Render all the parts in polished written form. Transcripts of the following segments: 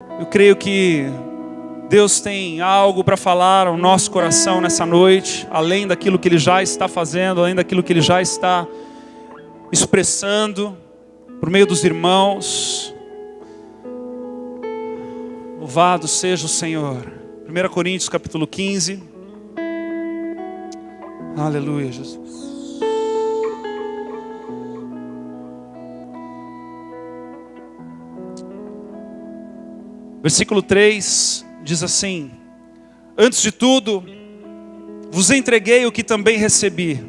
Eu creio que Deus tem algo para falar ao nosso coração nessa noite, além daquilo que Ele já está fazendo, além daquilo que Ele já está expressando por meio dos irmãos. Louvado seja o Senhor. 1 Coríntios capítulo 15. Aleluia, Jesus. Versículo 3 diz assim: antes de tudo, vos entreguei o que também recebi,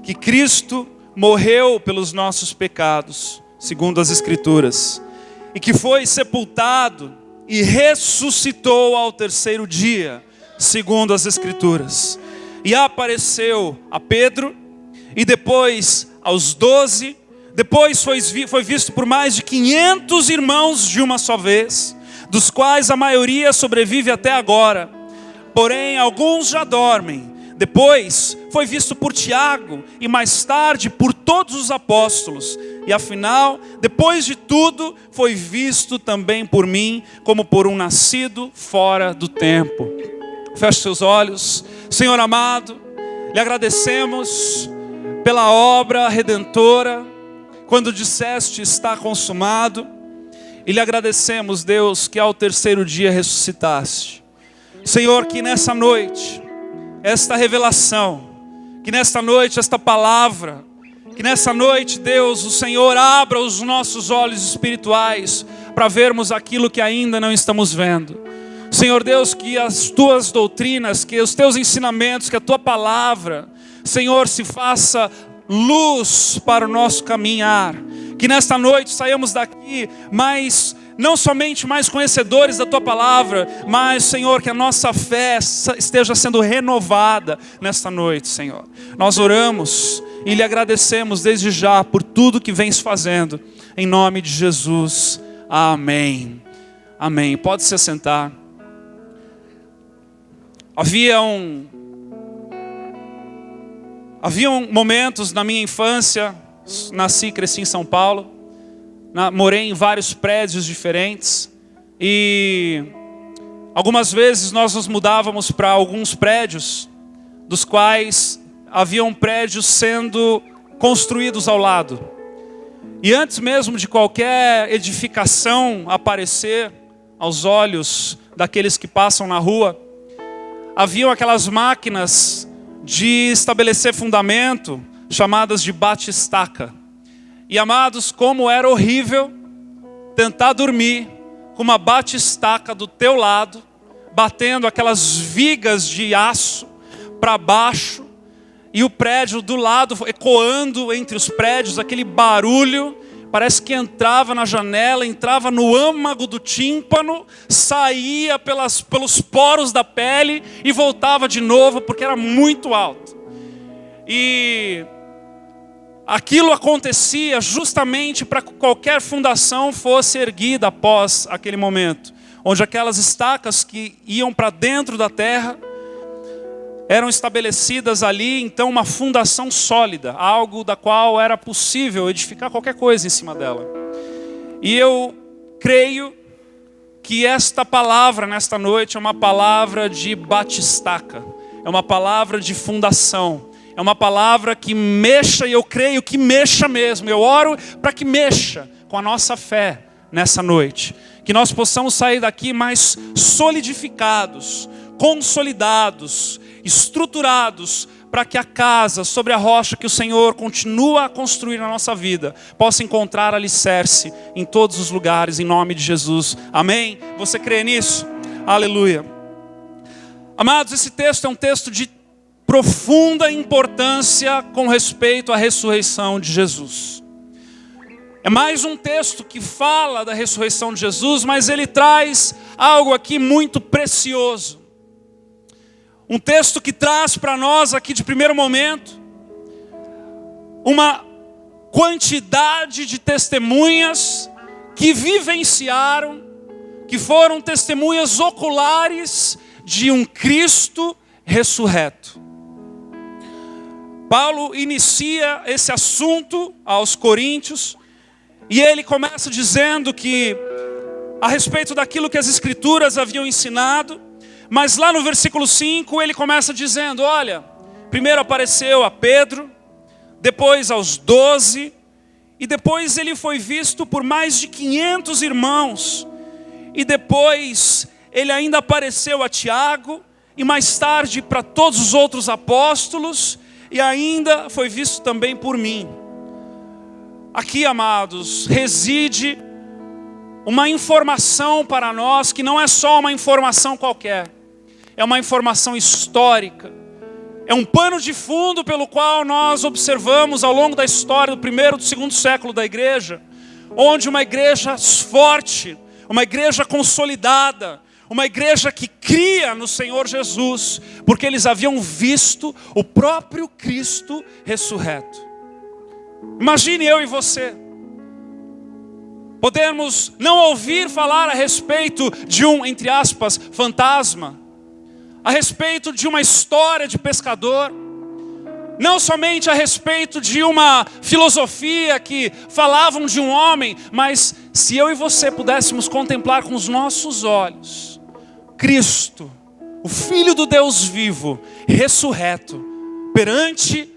que Cristo morreu pelos nossos pecados, segundo as Escrituras, e que foi sepultado e ressuscitou ao terceiro dia, segundo as Escrituras. E apareceu a Pedro, e depois aos 12, depois foi visto por mais de 500 irmãos de uma só vez, dos quais a maioria sobrevive até agora. Porém, alguns já dormem. Depois foi visto por Tiago e mais tarde por todos os apóstolos. E afinal, depois de tudo, foi visto também por mim, como por um nascido fora do tempo. Feche seus olhos. Senhor amado, lhe agradecemos pela obra redentora, quando disseste está consumado. E lhe agradecemos, Deus, que ao terceiro dia ressuscitaste. Senhor, que nessa noite, esta revelação, que nesta noite, esta palavra, que nessa noite, Deus, o Senhor abra os nossos olhos espirituais para vermos aquilo que ainda não estamos vendo. Senhor Deus, que as tuas doutrinas, que os teus ensinamentos, que a tua palavra, Senhor, se faça luz para o nosso caminhar. Que nesta noite saímos daqui não somente mais conhecedores da tua palavra, mas, Senhor, que a nossa fé esteja sendo renovada nesta noite, Senhor. Nós oramos e lhe agradecemos desde já por tudo que vens fazendo, em nome de Jesus. Amém. Amém. Pode se sentar. Haviam momentos na minha infância. Nasci e cresci em São Paulo, morei em vários prédios diferentes e algumas vezes nós nos mudávamos para alguns prédios, dos quais haviam prédios sendo construídos ao lado. E antes mesmo de qualquer edificação aparecer aos olhos daqueles que passam na rua, haviam aquelas máquinas de estabelecer fundamento, chamadas de bate-estaca. E amados, como era horrível tentar dormir com uma bate-estaca do teu lado, batendo aquelas vigas de aço para baixo, e o prédio do lado ecoando entre os prédios, aquele barulho, parece que entrava na janela, entrava no âmago do tímpano, saía pelos poros da pele e voltava de novo, porque era muito alto. E aquilo acontecia justamente para que qualquer fundação fosse erguida após aquele momento, onde aquelas estacas que iam para dentro da terra eram estabelecidas ali, então uma fundação sólida, algo da qual era possível edificar qualquer coisa em cima dela. E eu creio que esta palavra nesta noite é uma palavra de bate-estaca, é uma palavra de fundação. É uma palavra que mexa, e eu creio que mexa mesmo. Eu oro para que mexa com a nossa fé nessa noite. Que nós possamos sair daqui mais solidificados, consolidados, estruturados, para que a casa sobre a rocha que o Senhor continua a construir na nossa vida, possa encontrar alicerce em todos os lugares, em nome de Jesus. Amém? Você crê nisso? Aleluia. Amados, esse texto é um texto de profunda importância com respeito à ressurreição de Jesus. É mais um texto que fala da ressurreição de Jesus, mas ele traz algo aqui muito precioso. Um texto que traz para nós aqui de primeiro momento uma quantidade de testemunhas que vivenciaram, que foram testemunhas oculares de um Cristo ressurreto. Paulo inicia esse assunto aos Coríntios e ele começa dizendo que a respeito daquilo que as Escrituras haviam ensinado. Mas lá no versículo 5 ele começa dizendo, olha, primeiro apareceu a Pedro, depois aos 12, e depois ele foi visto por mais de 500 irmãos. E depois ele ainda apareceu a Tiago, e mais tarde para todos os outros apóstolos, e ainda foi visto também por mim. Aqui, amados, reside uma informação para nós que não é só uma informação qualquer. É uma informação histórica. É um pano de fundo pelo qual nós observamos ao longo da história do primeiro e do segundo século da igreja, onde uma igreja forte, uma igreja consolidada, uma igreja que cria no Senhor Jesus, porque eles haviam visto o próprio Cristo ressurreto. Imagine eu e você podemos não ouvir falar a respeito de um, entre aspas, fantasma, a respeito de uma história de pescador, não somente a respeito de uma filosofia que falavam de um homem, mas se eu e você pudéssemos contemplar com os nossos olhos Cristo, o Filho do Deus vivo, ressurreto, perante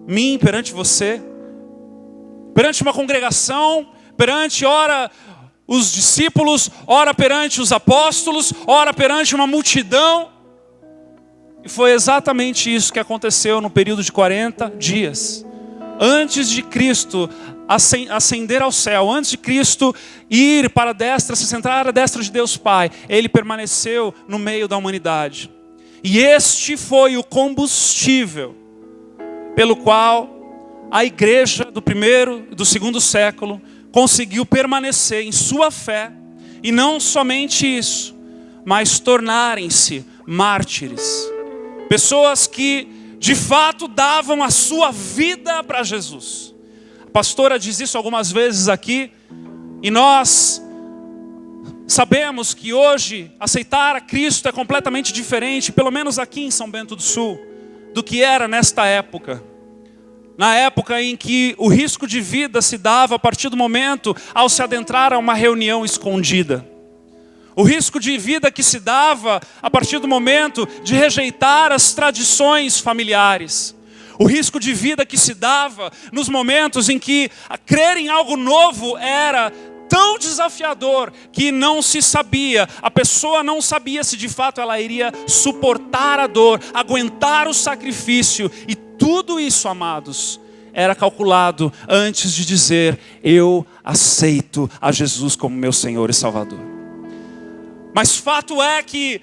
mim, perante você, perante uma congregação, perante, ora, os discípulos, ora perante os apóstolos, ora perante uma multidão. E foi exatamente isso que aconteceu no período de 40 dias. Antes de Cristo ascender ao céu, antes de Cristo ir para a destra, se sentar à destra de Deus Pai, Ele permaneceu no meio da humanidade. E este foi o combustível pelo qual a igreja do primeiro e do segundo século conseguiu permanecer em sua fé, e não somente isso, mas tornarem-se mártires. Pessoas que de fato davam a sua vida para Jesus. A pastora diz isso algumas vezes aqui, e nós sabemos que hoje aceitar a Cristo é completamente diferente, pelo menos aqui em São Bento do Sul, do que era nesta época. Na época em que o risco de vida se dava a partir do momento ao se adentrar a uma reunião escondida. O risco de vida que se dava a partir do momento de rejeitar as tradições familiares. O risco de vida que se dava nos momentos em que crer em algo novo era tão desafiador que não se sabia, a pessoa não sabia se de fato ela iria suportar a dor, aguentar o sacrifício. E tudo isso, amados, era calculado antes de dizer, eu aceito a Jesus como meu Senhor e Salvador. Mas fato é que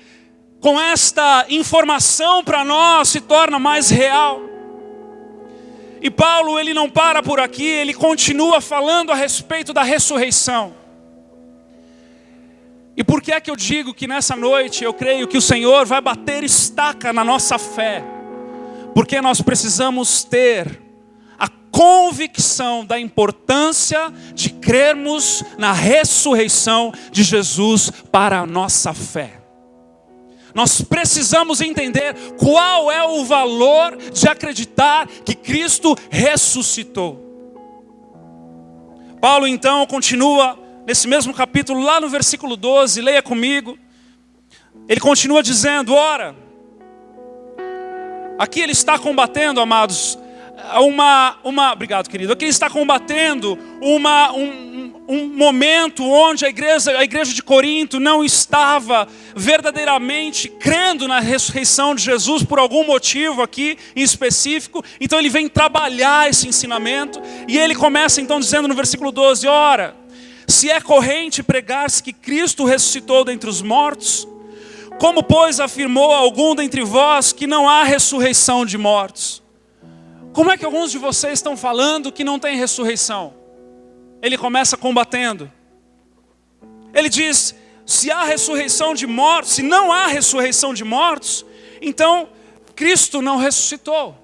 com esta informação para nós se torna mais real. E Paulo, ele não para por aqui, ele continua falando a respeito da ressurreição. E por que é que eu digo que nessa noite eu creio que o Senhor vai bater estaca na nossa fé? Porque nós precisamos ter a convicção da importância de crermos na ressurreição de Jesus para a nossa fé. Nós precisamos entender qual é o valor de acreditar que Cristo ressuscitou. Paulo então continua nesse mesmo capítulo, lá no versículo 12, leia comigo. Ele continua dizendo, ora, aqui ele está combatendo, amados, obrigado querido, aqui ele está combatendo um momento onde a igreja de Corinto não estava verdadeiramente crendo na ressurreição de Jesus por algum motivo aqui em específico. Então ele vem trabalhar esse ensinamento e ele começa então dizendo no versículo 12, ora, se é corrente pregar-se que Cristo ressuscitou dentre os mortos, como pois afirmou algum dentre vós que não há ressurreição de mortos? Como é que alguns de vocês estão falando que não tem ressurreição? Ele começa combatendo. Ele diz, se há ressurreição de mortos, se não há ressurreição de mortos, então Cristo não ressuscitou.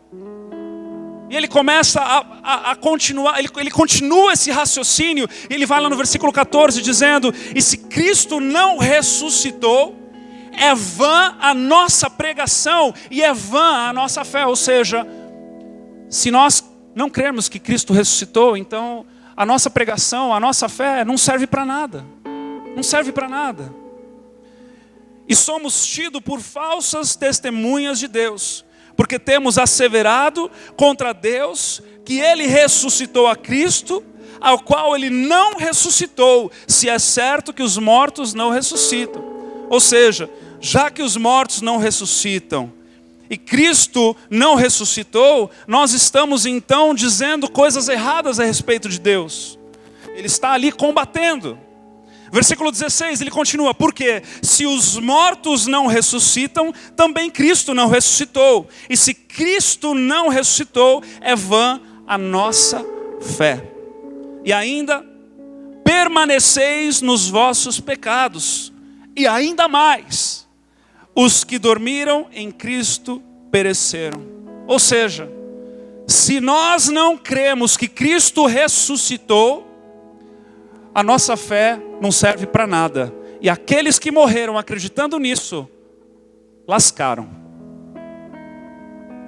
E ele começa a continuar, ele continua esse raciocínio, e ele vai lá no versículo 14 dizendo, e se Cristo não ressuscitou, é vã a nossa pregação e é vã a nossa fé. Ou seja, se nós não crermos que Cristo ressuscitou, então a nossa pregação, a nossa fé não serve para nada. não serve para nada. E somos tidos por falsas testemunhas de Deus, porque temos asseverado contra Deus que Ele ressuscitou a Cristo, ao qual Ele não ressuscitou, se é certo que os mortos não ressuscitam. Ou seja, já que os mortos não ressuscitam, e Cristo não ressuscitou, nós estamos então dizendo coisas erradas a respeito de Deus. Ele está ali combatendo. Versículo 16, ele continua: porque se os mortos não ressuscitam, também Cristo não ressuscitou. E se Cristo não ressuscitou, é vã a nossa fé. E ainda, permaneceis nos vossos pecados. E ainda mais, os que dormiram em Cristo pereceram. Ou seja, se nós não cremos que Cristo ressuscitou, a nossa fé não serve para nada. E aqueles que morreram acreditando nisso, lascaram.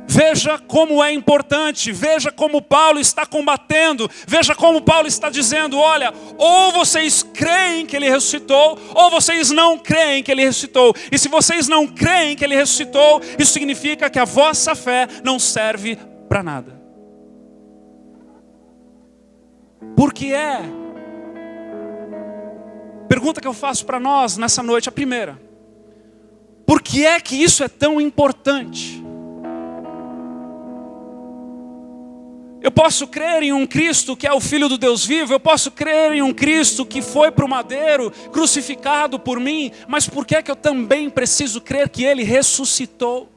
Veja como é importante, veja como Paulo está combatendo, veja como Paulo está dizendo: olha, ou vocês creem que Ele ressuscitou, ou vocês não creem que Ele ressuscitou. E se vocês não creem que Ele ressuscitou, isso significa que a vossa fé não serve para nada. Por que é? Pergunta que eu faço para nós nessa noite, a primeira: por que é que isso é tão importante? Eu posso crer em um Cristo que é o Filho do Deus vivo, eu posso crer em um Cristo que foi para o madeiro, crucificado por mim, mas por que é que eu também preciso crer que Ele ressuscitou?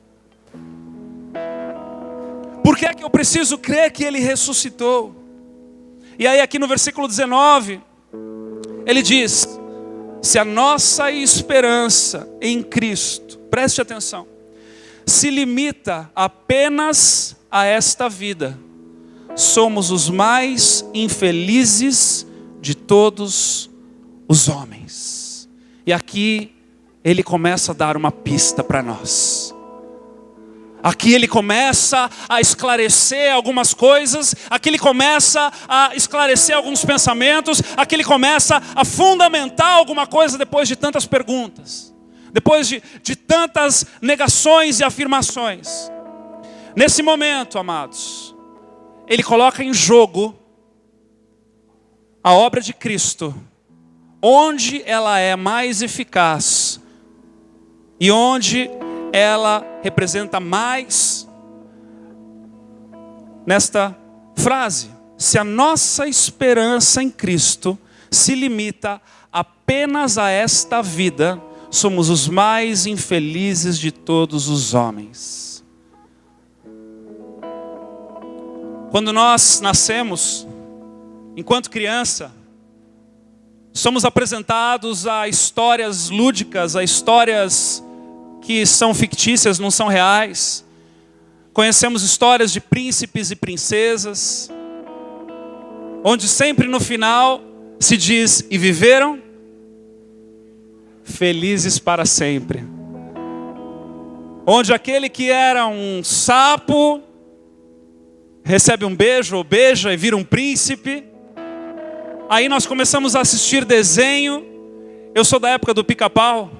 Por que é que eu preciso crer que Ele ressuscitou? E aí aqui no versículo 19, ele diz: se a nossa esperança em Cristo, preste atenção, se limita apenas a esta vida, somos os mais infelizes de todos os homens. E aqui ele começa a dar uma pista para nós. Aqui ele começa a esclarecer algumas coisas, aqui ele começa a esclarecer alguns pensamentos, aqui ele começa a fundamentar alguma coisa depois de tantas perguntas, depois de tantas negações e afirmações. Nesse momento, amados, ele coloca em jogo a obra de Cristo, onde ela é mais eficaz e onde ela representa mais nesta frase: se a nossa esperança em Cristo se limita apenas a esta vida, somos os mais infelizes de todos os homens. Quando nós nascemos, enquanto criança, somos apresentados a histórias lúdicas, a histórias que são fictícias, não são reais. Conhecemos histórias de príncipes e princesas, onde sempre no final se diz: e viveram felizes para sempre. Onde aquele que era um sapo recebe um beijo ou beija e vira um príncipe. Aí nós começamos a assistir desenho. Eu sou da época do Pica-Pau.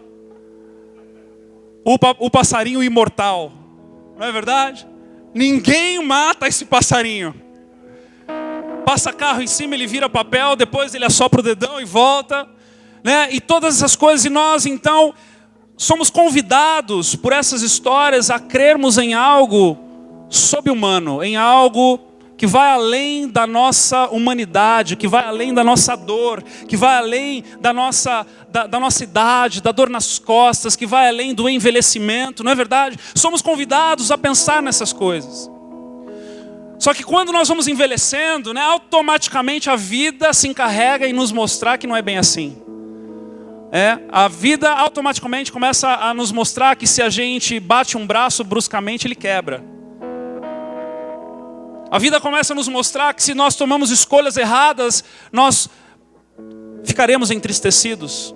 O passarinho imortal. Não é verdade? Ninguém mata esse passarinho. Passa carro em cima, ele vira papel, depois ele assopra o dedão e volta, né? E todas essas coisas. E nós então somos convidados por essas histórias a crermos em algo sobre-humano, em algo que vai além da nossa humanidade, que vai além da nossa dor, que vai além da nossa idade, da dor nas costas, que vai além do envelhecimento, não é verdade? Somos convidados a pensar nessas coisas. Só que quando nós vamos envelhecendo, né, automaticamente a vida se encarrega em nos mostrar que não é bem assim. A vida automaticamente começa a nos mostrar que se a gente bate um braço bruscamente, ele quebra. A vida começa a nos mostrar que se nós tomamos escolhas erradas, nós ficaremos entristecidos.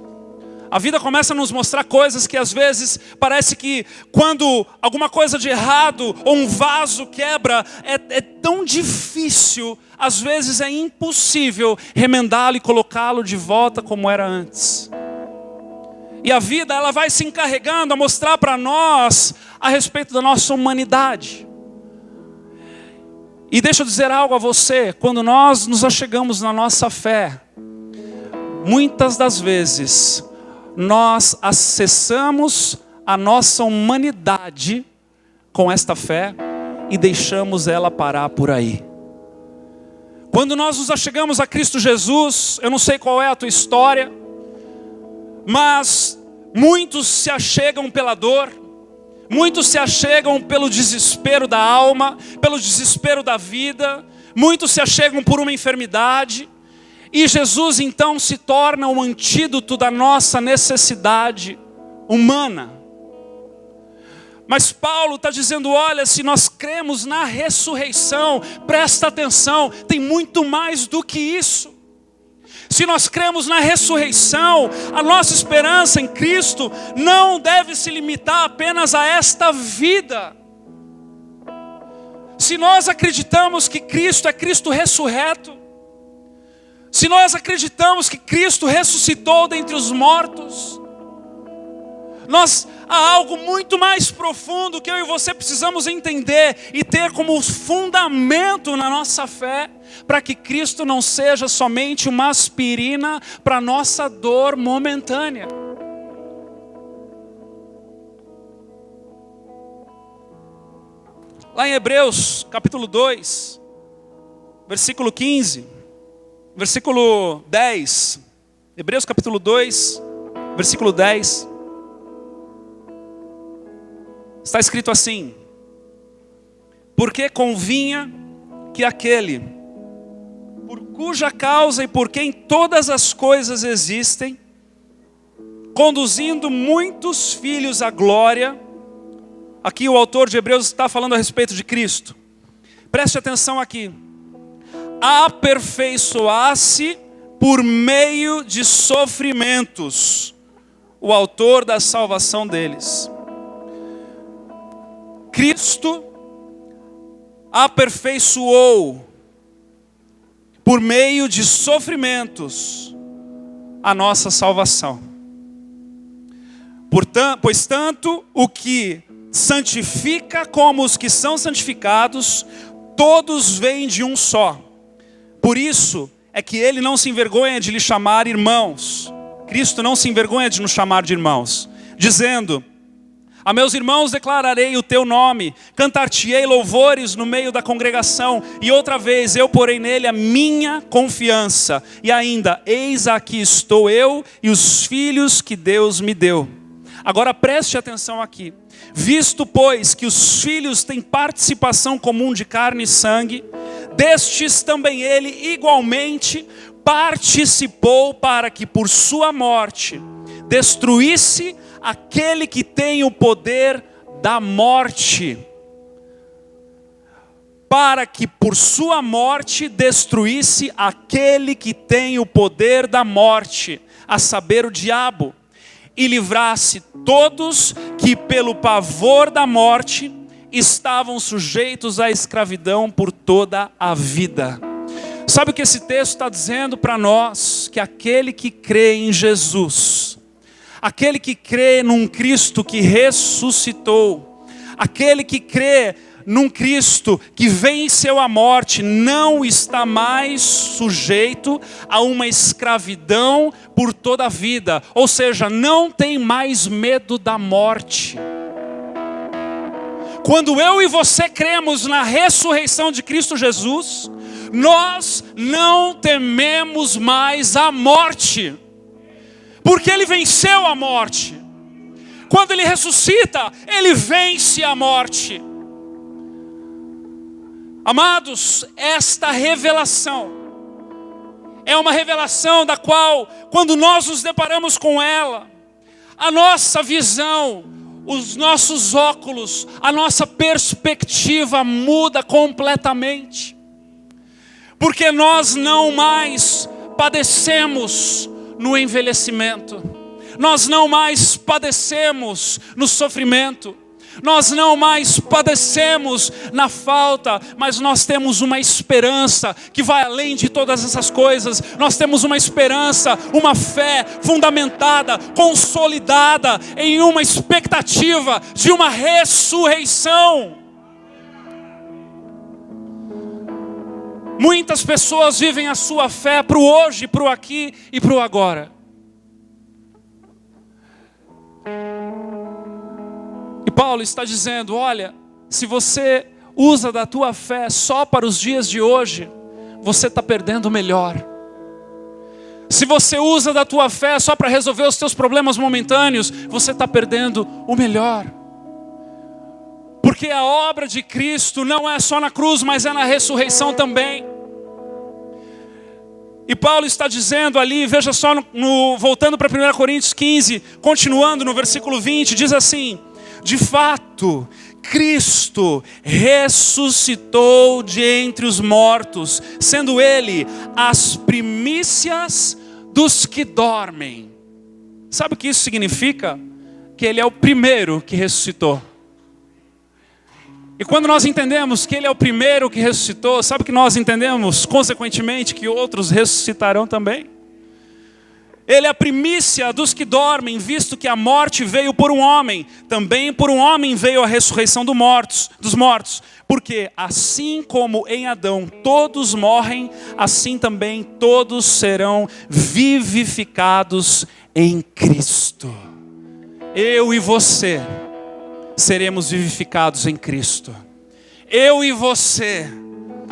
A vida começa a nos mostrar coisas que às vezes parece que quando alguma coisa de errado ou um vaso quebra, é tão difícil, às vezes é impossível remendá-lo e colocá-lo de volta como era antes. E a vida, ela vai se encarregando a mostrar para nós a respeito da nossa humanidade. E deixa eu dizer algo a você, quando nós nos achegamos na nossa fé, muitas das vezes nós acessamos a nossa humanidade com esta fé e deixamos ela parar por aí. Quando nós nos achegamos a Cristo Jesus, eu não sei qual é a tua história, mas muitos se achegam pela dor, muitos se achegam pelo desespero da alma, pelo desespero da vida, muitos se achegam por uma enfermidade, e Jesus então se torna um antídoto da nossa necessidade humana. Mas Paulo está dizendo, olha, se nós cremos na ressurreição, presta atenção, tem muito mais do que isso. Se nós cremos na ressurreição, a nossa esperança em Cristo não deve se limitar apenas a esta vida. Se nós acreditamos que Cristo é Cristo ressurreto, se nós acreditamos que Cristo ressuscitou dentre os mortos, há algo muito mais profundo que eu e você precisamos entender e ter como fundamento na nossa fé, para que Cristo não seja somente uma aspirina para a nossa dor momentânea. Lá em Hebreus capítulo 2, versículo 15, versículo 10, Hebreus capítulo 2, versículo 10, está escrito assim: porque convinha que aquele, por cuja causa e por quem todas as coisas existem, conduzindo muitos filhos à glória. Aqui o autor de Hebreus está falando a respeito de Cristo. Preste atenção aqui. Aperfeiçoasse por meio de sofrimentos o autor da salvação deles. Cristo aperfeiçoou por meio de sofrimentos a nossa salvação. Pois tanto o que santifica como os que são santificados, todos vêm de um só. Por isso é que ele não se envergonha de lhe chamar irmãos. Cristo não se envergonha de nos chamar de irmãos, dizendo: a meus irmãos declararei o teu nome, cantar-te-ei louvores no meio da congregação, e outra vez eu porei nele a minha confiança. E ainda, eis aqui estou eu e os filhos que Deus me deu. Agora preste atenção aqui. Visto, pois, que os filhos têm participação comum de carne e sangue, destes também ele igualmente participou, para que por sua morte destruísse aquele que tem o poder da morte. Para que por sua morte destruísse aquele que tem o poder da morte, a saber, o diabo, e livrasse todos que pelo pavor da morte estavam sujeitos à escravidão por toda a vida. Sabe o que esse texto está dizendo para nós? Que aquele que crê em Jesus, aquele que crê num Cristo que ressuscitou, aquele que crê num Cristo que venceu a morte, não está mais sujeito a uma escravidão por toda a vida. Ou seja, não tem mais medo da morte. Quando eu e você cremos na ressurreição de Cristo Jesus, nós não tememos mais a morte, porque Ele venceu a morte. Quando Ele ressuscita, Ele vence a morte. Amados, esta revelação é uma revelação da qual, quando nós nos deparamos com ela, a nossa visão, os nossos óculos, a nossa perspectiva muda completamente. Porque nós não mais padecemos no envelhecimento, nós não mais padecemos no sofrimento, Nós não mais padecemos na falta, mas nós temos uma esperança que vai além de todas essas coisas. Nós temos uma esperança, uma fé fundamentada, consolidada em uma expectativa de uma ressurreição. Muitas pessoas vivem a sua fé para o hoje, para o aqui e para o agora. E Paulo está dizendo, olha, se você usa da tua fé só para os dias de hoje, você está perdendo o melhor. Se você usa da tua fé só para resolver os teus problemas momentâneos, você está perdendo o melhor. Porque a obra de Cristo não é só na cruz, mas é na ressurreição também. E Paulo está dizendo ali, veja só, voltando para 1 Coríntios 15, continuando no versículo 20, diz assim: de fato, Cristo ressuscitou de entre os mortos, sendo Ele as primícias dos que dormem. Sabe o que isso significa? Que Ele é o primeiro que ressuscitou. E quando nós entendemos que Ele é o primeiro que ressuscitou, sabe que nós entendemos, consequentemente, que outros ressuscitarão também? Ele é a primícia dos que dormem, visto que a morte veio por um homem. Também por um homem veio a ressurreição dos mortos. Porque assim como em Adão todos morrem, assim também todos serão vivificados em Cristo. Eu e você seremos vivificados em Cristo. Eu e você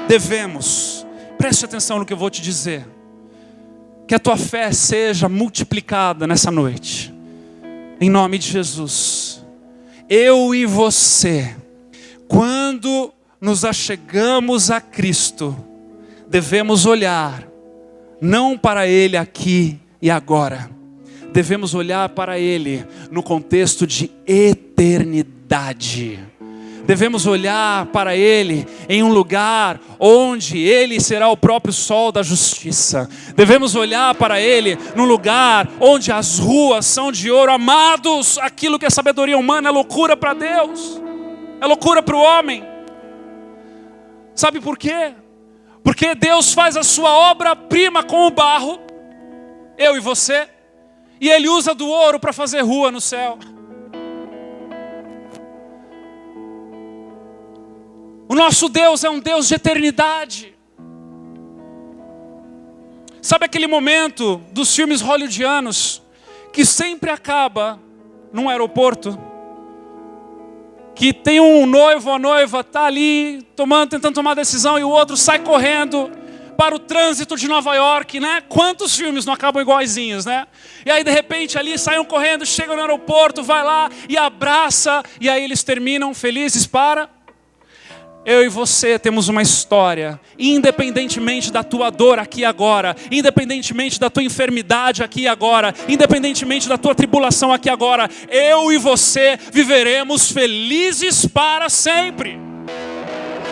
devemos, preste atenção no que eu vou te dizer, que a tua fé seja multiplicada nessa noite, em nome de Jesus. Eu e você, quando nos achegamos a Cristo, devemos olhar, não para Ele aqui e agora, devemos olhar para Ele no contexto de eternidade. Devemos olhar para Ele em um lugar onde Ele será o próprio sol da justiça. Devemos olhar para Ele num lugar onde as ruas são de ouro. Amados, aquilo que é sabedoria humana é loucura para Deus, é loucura para o homem. Sabe por quê? Porque Deus faz a sua obra-prima com o barro, eu e você, e Ele usa do ouro para fazer rua no céu. O nosso Deus é um Deus de eternidade. Sabe aquele momento dos filmes hollywoodianos que sempre acaba num aeroporto? Que tem um noivo ou a noiva, está ali tentando tomar decisão, e o outro sai correndo para o trânsito de Nova York, né? Quantos filmes não acabam iguaizinhos, né? E aí de repente ali saem correndo, chegam no aeroporto, vai lá e abraça, e aí eles terminam felizes para... Eu e você temos uma história, independentemente da tua dor aqui e agora, independentemente da tua enfermidade aqui e agora, independentemente da tua tribulação aqui e agora, eu e você viveremos felizes para sempre.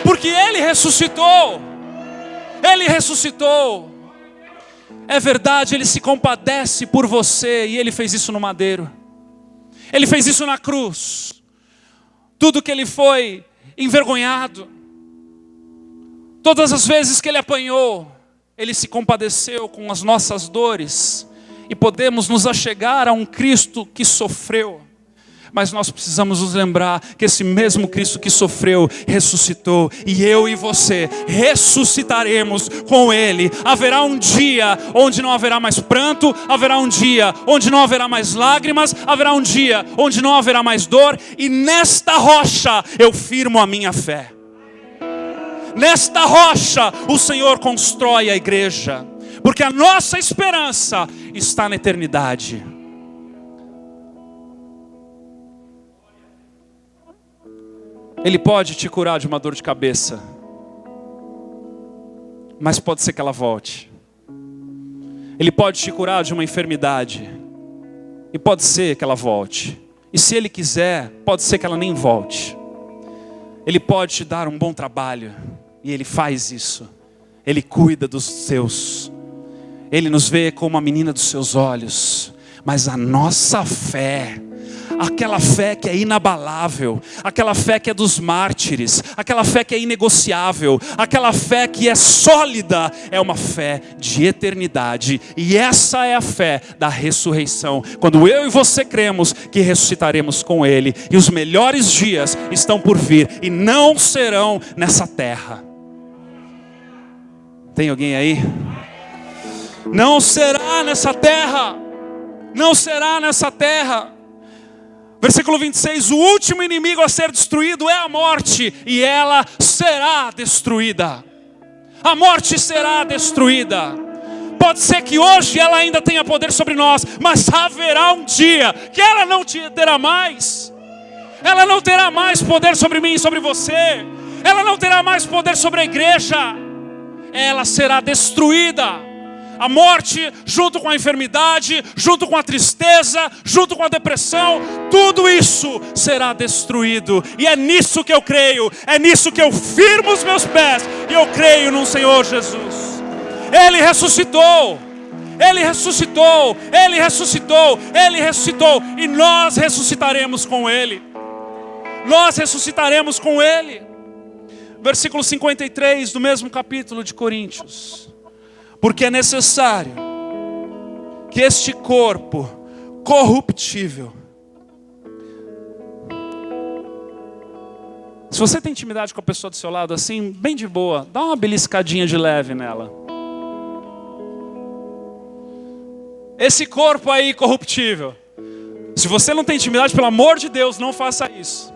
Porque Ele ressuscitou. Ele ressuscitou. É verdade, Ele se compadece por você, e Ele fez isso no madeiro. Ele fez isso na cruz. Tudo que Ele foi envergonhado, todas as vezes que Ele apanhou, Ele se compadeceu com as nossas dores, e podemos nos achegar a um Cristo que sofreu. Mas nós precisamos nos lembrar que esse mesmo Cristo que sofreu, ressuscitou. E eu e você ressuscitaremos com Ele. Haverá um dia onde não haverá mais pranto. Haverá um dia onde não haverá mais lágrimas. Haverá um dia onde não haverá mais dor. E nesta rocha eu firmo a minha fé. Nesta rocha o Senhor constrói a igreja. Porque a nossa esperança está na eternidade. Ele pode te curar de uma dor de cabeça, mas pode ser que ela volte. Ele pode te curar de uma enfermidade, e pode ser que ela volte. E se Ele quiser, pode ser que ela nem volte. Ele pode te dar um bom trabalho, e Ele faz isso. Ele cuida dos seus. Ele nos vê como a menina dos seus olhos. Mas a nossa fé, aquela fé que é inabalável, aquela fé que é dos mártires, aquela fé que é inegociável, aquela fé que é sólida, é uma fé de eternidade. E essa é a fé da ressurreição, quando eu e você cremos que ressuscitaremos com Ele, e os melhores dias estão por vir, e não serão nessa terra. Tem alguém aí? Não será nessa terra. Não será nessa terra. Versículo 26, o último inimigo a ser destruído é a morte, e ela será destruída. A morte será destruída. Pode ser que hoje ela ainda tenha poder sobre nós, mas haverá um dia que ela não terá mais. Ela não terá mais poder sobre mim e sobre você. Ela não terá mais poder sobre a igreja. Ela será destruída. A morte, junto com a enfermidade, junto com a tristeza, junto com a depressão, tudo isso será destruído. E é nisso que eu creio, é nisso que eu firmo os meus pés, e eu creio no Senhor Jesus. Ele ressuscitou, Ele ressuscitou, Ele ressuscitou, Ele ressuscitou, e nós ressuscitaremos com Ele. Nós ressuscitaremos com Ele. Versículo 53 do mesmo capítulo de Coríntios. Porque é necessário que este corpo corruptível... Se você tem intimidade com a pessoa do seu lado assim, bem de boa, dá uma beliscadinha de leve nela. Esse corpo aí corruptível. Se você não tem intimidade, pelo amor de Deus, não faça isso.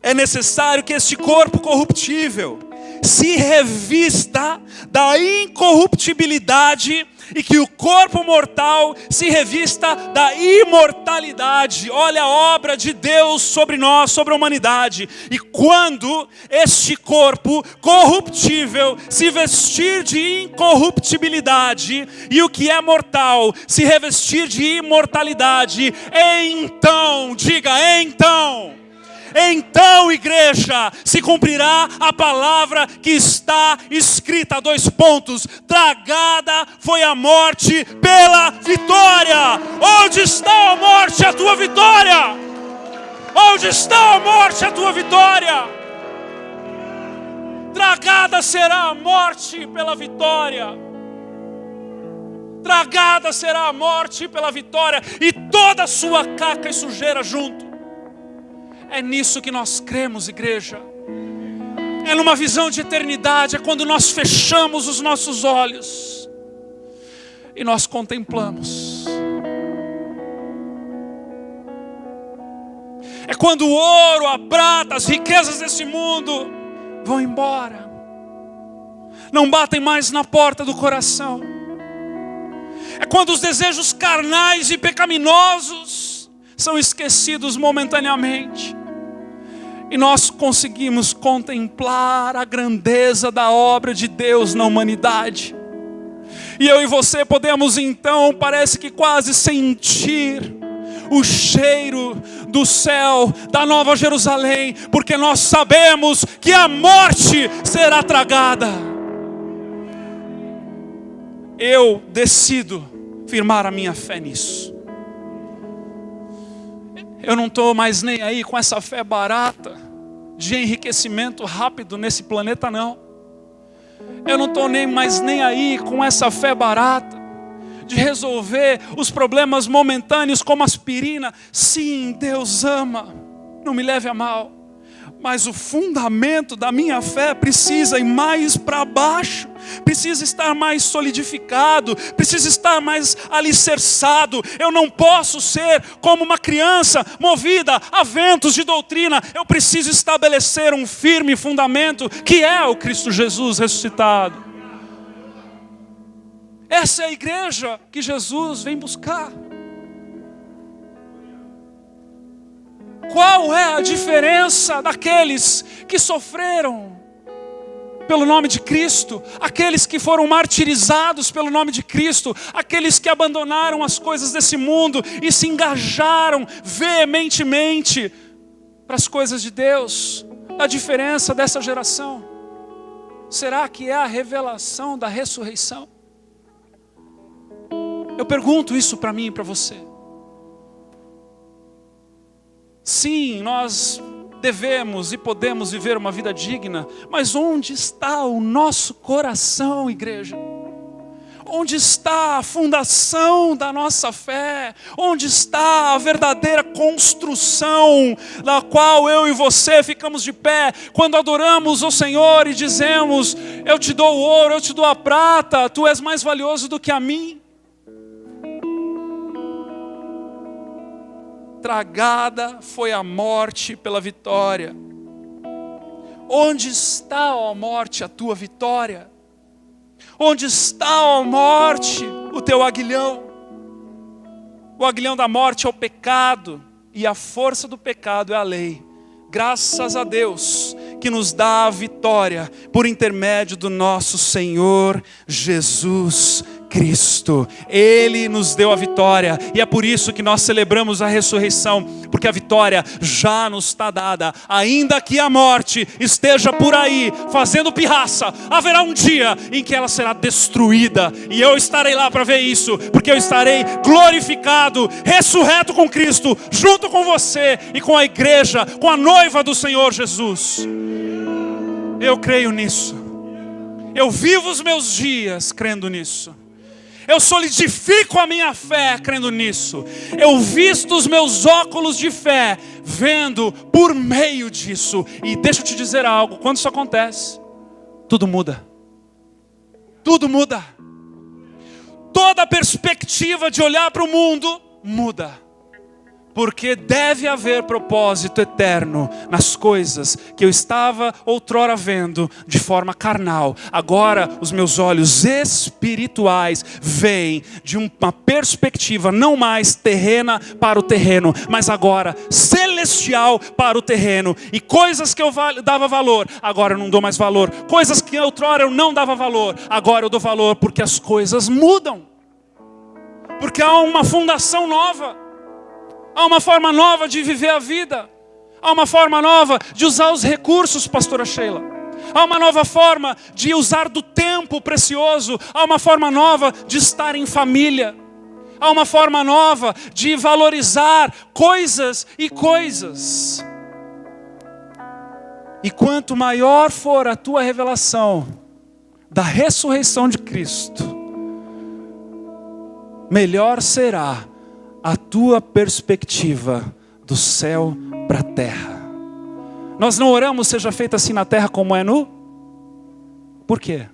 É necessário que este corpo corruptível se revista da incorruptibilidade, e que o corpo mortal se revista da imortalidade. Olha a obra de Deus sobre nós, sobre a humanidade. E quando este corpo corruptível se vestir de incorruptibilidade, e o que é mortal se revestir de imortalidade, então, diga então, igreja, se cumprirá a palavra que está escrita, 2 pontos, tragada foi a morte pela vitória. Onde está a morte, a tua vitória? Onde está a morte, a tua vitória? Tragada será a morte pela vitória. Tragada será a morte pela vitória, e toda a sua caca e sujeira junto. É nisso que nós cremos, igreja. É numa visão de eternidade. É quando nós fechamos os nossos olhos e nós contemplamos. É quando o ouro, a prata, as riquezas desse mundo vão embora, não batem mais na porta do coração. É quando os desejos carnais e pecaminosos são esquecidos momentaneamente, e nós conseguimos contemplar a grandeza da obra de Deus na humanidade. E eu e você podemos então, parece que quase sentir o cheiro do céu, da Nova Jerusalém, porque nós sabemos que a morte será tragada. Eu decido firmar a minha fé nisso. Eu não estou mais nem aí com essa fé barata de enriquecimento rápido nesse planeta, não. Eu não estou mais nem aí com essa fé barata de resolver os problemas momentâneos como aspirina. Sim, Deus ama, não me leve a mal. Mas o fundamento da minha fé precisa ir mais para baixo, precisa estar mais solidificado, precisa estar mais alicerçado. Eu não posso ser como uma criança movida a ventos de doutrina. Eu preciso estabelecer um firme fundamento, que é o Cristo Jesus ressuscitado. Essa é a igreja que Jesus vem buscar. Qual é a diferença daqueles que sofreram pelo nome de Cristo, aqueles que foram martirizados pelo nome de Cristo, aqueles que abandonaram as coisas desse mundo e se engajaram veementemente para as coisas de Deus? A diferença dessa geração, será que é a revelação da ressurreição? Eu pergunto isso para mim e para você. Sim, nós devemos e podemos viver uma vida digna, mas onde está o nosso coração, igreja? Onde está a fundação da nossa fé? Onde está a verdadeira construção da qual eu e você ficamos de pé quando adoramos o Senhor e dizemos: eu te dou o ouro, eu te dou a prata, tu és mais valioso do que a mim? Tragada foi a morte pela vitória. Onde está, ó morte, a tua vitória? Onde está, ó morte, o teu aguilhão? O aguilhão da morte é o pecado, e a força do pecado é a lei. Graças a Deus que nos dá a vitória por intermédio do nosso Senhor Jesus Cristo. Ele nos deu a vitória, e é por isso que nós celebramos a ressurreição, porque a vitória já nos está dada. Ainda que a morte esteja por aí fazendo pirraça, haverá um dia em que ela será destruída, e eu estarei lá para ver isso, porque eu estarei glorificado, ressurreto com Cristo, junto com você e com a igreja, com a noiva do Senhor Jesus. Eu creio nisso. Eu vivo os meus dias crendo nisso. Eu solidifico a minha fé crendo nisso. Eu visto os meus óculos de fé vendo por meio disso. E deixa eu te dizer algo, quando isso acontece, tudo muda. Tudo muda. Toda a perspectiva de olhar para o mundo muda. Porque deve haver propósito eterno nas coisas que eu estava outrora vendo de forma carnal. Agora os meus olhos espirituais veem de uma perspectiva não mais terrena para o terreno, mas agora celestial para o terreno. E coisas que eu dava valor, agora eu não dou mais valor. Coisas que outrora eu não dava valor, agora eu dou valor, porque as coisas mudam. Porque há uma fundação nova. Há uma forma nova de viver a vida. Há uma forma nova de usar os recursos, pastora Sheila. Há uma nova forma de usar do tempo precioso. Há uma forma nova de estar em família. Há uma forma nova de valorizar coisas e coisas. E quanto maior for a tua revelação da ressurreição de Cristo, melhor será a tua perspectiva do céu para a terra. Nós não oramos seja feita assim na terra como é no? Por quê?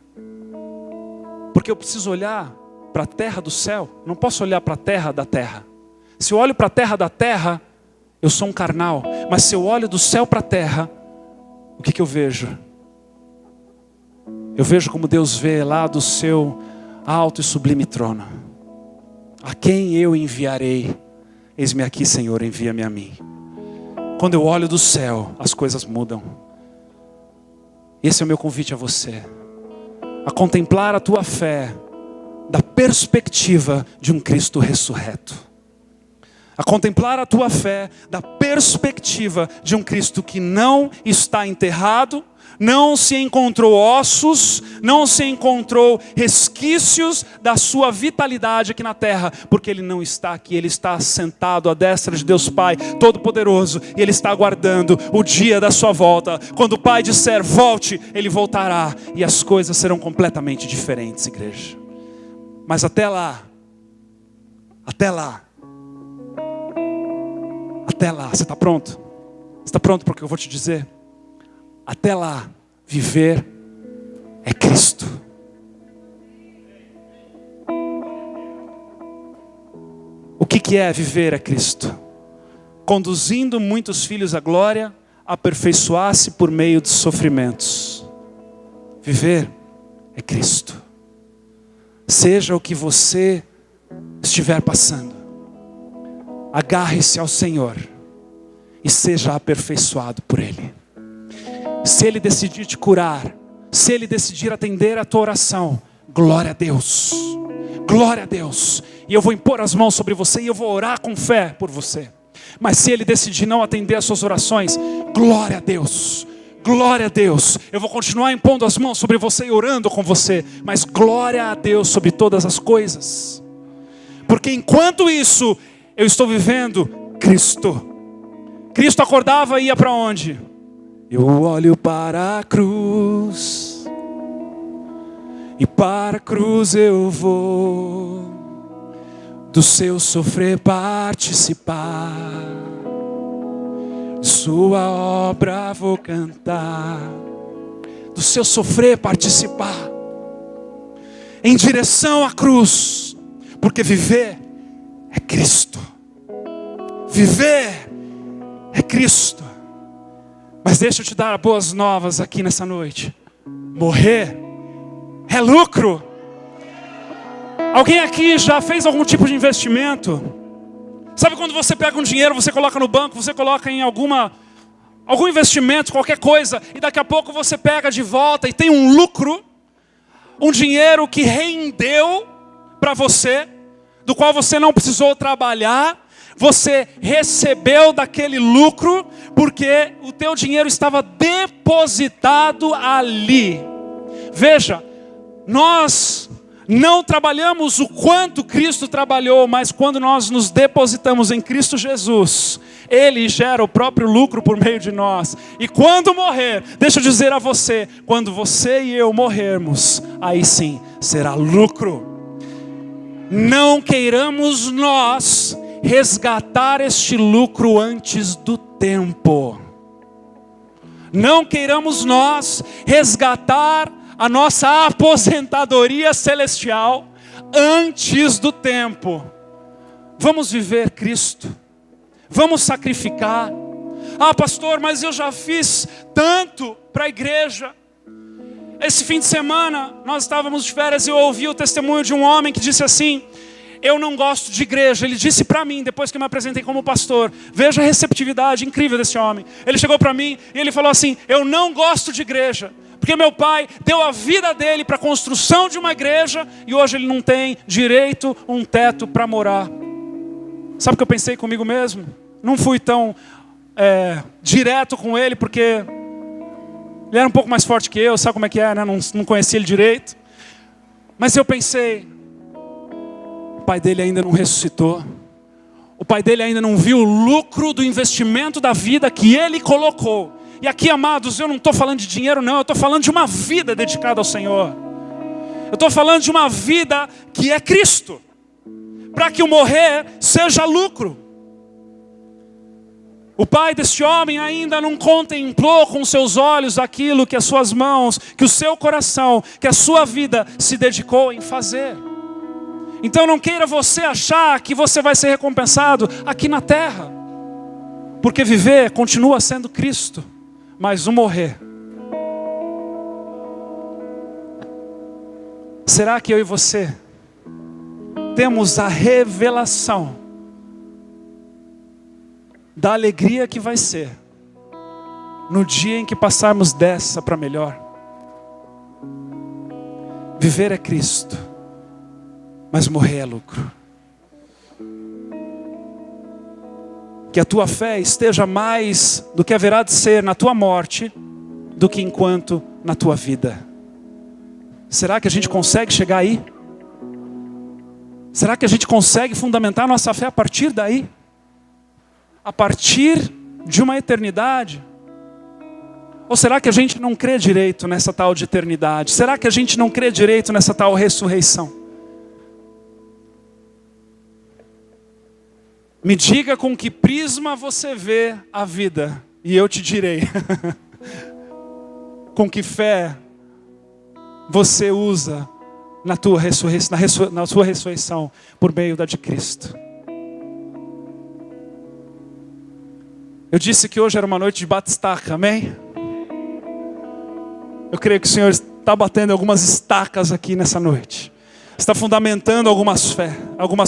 Porque eu preciso olhar para a terra do céu. Não posso olhar para a terra da terra. Se eu olho para a terra da terra, eu sou um carnal. Mas se eu olho do céu para a terra, o que eu vejo? Eu vejo como Deus vê lá do seu alto e sublime trono. A quem eu enviarei? Eis-me aqui, Senhor, envia-me a mim. Quando eu olho do céu, as coisas mudam. Esse é o meu convite a você. A contemplar a tua fé da perspectiva de um Cristo ressurreto. A contemplar a tua fé da perspectiva de um Cristo que não está enterrado, não se encontrou ossos, não se encontrou resquícios da sua vitalidade aqui na terra, porque Ele não está aqui, Ele está sentado à destra de Deus Pai Todo-Poderoso, e Ele está aguardando o dia da sua volta. Quando o Pai disser volte, Ele voltará, e as coisas serão completamente diferentes, igreja. Mas até lá, você está pronto? Você está pronto para o que eu vou te dizer? Até lá, viver é Cristo. O que é viver é Cristo? Conduzindo muitos filhos à glória, aperfeiçoar-se por meio dos sofrimentos. Viver é Cristo. Seja o que você estiver passando, agarre-se ao Senhor e seja aperfeiçoado por Ele. Se Ele decidir te curar, se Ele decidir atender a tua oração, glória a Deus, glória a Deus. E eu vou impor as mãos sobre você e eu vou orar com fé por você. Mas se Ele decidir não atender as suas orações, glória a Deus, glória a Deus. Eu vou continuar impondo as mãos sobre você e orando com você, mas glória a Deus sobre todas as coisas. Porque enquanto isso, eu estou vivendo Cristo. Cristo acordava e ia para onde? Eu olho para a cruz, e para a cruz eu vou, do seu sofrer participar, sua obra vou cantar, do seu sofrer participar, em direção à cruz, porque viver é Cristo. Viver é Cristo. Mas deixa eu te dar boas novas aqui nessa noite. Morrer é lucro. Alguém aqui já fez algum tipo de investimento? Sabe quando você pega um dinheiro, você coloca no banco, você coloca em algum investimento, qualquer coisa, e daqui a pouco você pega de volta e tem um lucro, um dinheiro que rendeu para você, do qual você não precisou trabalhar, você recebeu daquele lucro, porque o teu dinheiro estava depositado ali. Veja, nós não trabalhamos o quanto Cristo trabalhou, mas quando nós nos depositamos em Cristo Jesus, Ele gera o próprio lucro por meio de nós. E quando morrer, deixa eu dizer a você, quando você e eu morrermos, aí sim será lucro. Não queiramos nós resgatar este lucro antes do tempo. Não queiramos nós resgatar a nossa aposentadoria celestial antes do tempo. Vamos viver Cristo. Vamos sacrificar. Ah, pastor, mas eu já fiz tanto para a igreja. Esse fim de semana, nós estávamos de férias e eu ouvi o testemunho de um homem que disse assim: eu não gosto de igreja. Ele disse para mim, depois que eu me apresentei como pastor, veja a receptividade incrível desse homem. Ele chegou para mim e ele falou assim: eu não gosto de igreja, porque meu pai deu a vida dele para a construção de uma igreja e hoje ele não tem direito a um teto para morar. Sabe o que eu pensei comigo mesmo? Não fui tão direto com ele, porque ele era um pouco mais forte que eu, sabe como é que é, né? Não conhecia ele direito. Mas eu pensei, o pai dele ainda não ressuscitou. O pai dele ainda não viu o lucro do investimento da vida que ele colocou. E aqui, amados, eu não estou falando de dinheiro não, eu estou falando de uma vida dedicada ao Senhor. Eu estou falando de uma vida que é Cristo, para que o morrer seja lucro. O pai deste homem ainda não contemplou com seus olhos aquilo que as suas mãos, que o seu coração, que a sua vida se dedicou em fazer. Então não queira você achar que você vai ser recompensado aqui na terra, porque viver continua sendo Cristo, mas o morrer. Será que eu e você temos a revelação da alegria que vai ser no dia em que passarmos dessa para melhor? Viver é Cristo, mas morrer é lucro. Que a tua fé esteja mais do que haverá de ser na tua morte do que enquanto na tua vida. Será que a gente consegue chegar aí? Será que a gente consegue fundamentar nossa fé a partir daí? A partir de uma eternidade? Ou será que a gente não crê direito nessa tal de eternidade? Será que a gente não crê direito nessa tal ressurreição? Me diga com que prisma você vê a vida, e eu te direi com que fé você usa na sua ressurreição por meio da de Cristo. Eu disse que hoje era uma noite de bate-estaca, amém? Eu creio que o Senhor está batendo algumas estacas aqui nessa noite. Está fundamentando algumas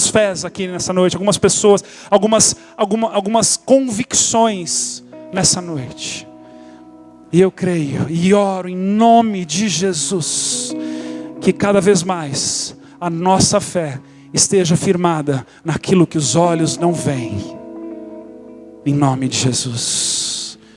fés aqui nessa noite, algumas pessoas, algumas convicções nessa noite. E eu creio e oro em nome de Jesus, que cada vez mais a nossa fé esteja firmada naquilo que os olhos não veem. Em nome de Jesus.